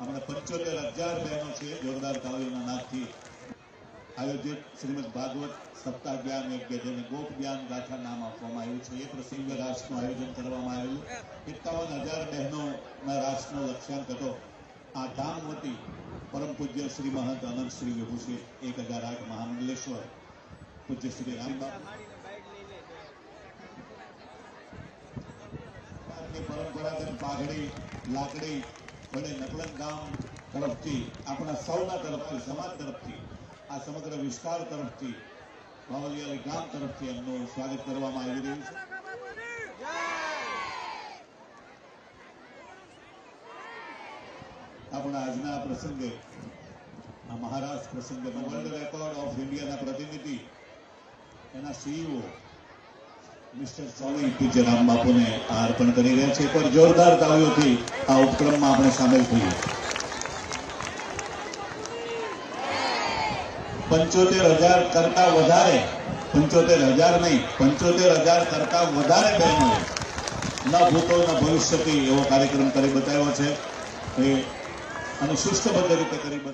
હમણાં 75,000 બહેનો છે જોરદાર તાળીઓના નાદથી આયોજિત શ્રીમદ ભાગવત સપ્તાહ જ્ઞાન યજ્ઞ જેને ગોપ જ્ઞાન ગાથા નામ આપવામાં આવ્યું છે એ પ્રસંગે રાસનું આયોજન કરવામાં આવેલું 51,000 બહેનોના રાસનો લક્ષ્યાંક હતો આ ધામ વતી પરમ પૂજ્ય શ્રી મહંત અનંત શ્રી વિભૂષિત 1008 મહામંડલેશ્વર પૂજ્ય શ્રી રામબાપુની પરંપરાગત પાઘડી લાકડી વડે નકલન ગામ તરફથી આપણા સૌના તરફથી સમાજ તરફથી આ સમગ્ર વિસ્તાર તરફથી બાવલિયાળી ગામ તરફથી એમનું સ્વાગત કરવામાં આવી રહ્યું છે આપણા આજના પ્રસંગે આ મહારાષ્ટ્ર પ્રસંગે વર્લ્ડ રેકોર્ડ ઓફ ઇન્ડિયાના પ્રતિનિધિ એના સીઈઓ મિસ્ટર સોની પૂજ્ય રામબાપુને અર્પણ કરી રહ્યા છે પર જોરદાર તાળીઓથી આ ઉપક્રમમાં આપણે સામેલ થઈએ 75,000 કરતા વધારે 75,000 નહીં 75,000 કરતા વધારે બહેનોએ ન ભૂતો ન ભવિષ્યથી એવો કાર્યક્રમ કરી બતાવ્યો છે અને શિસ્તબદ્ધ રીતે કરી બતાવ્યો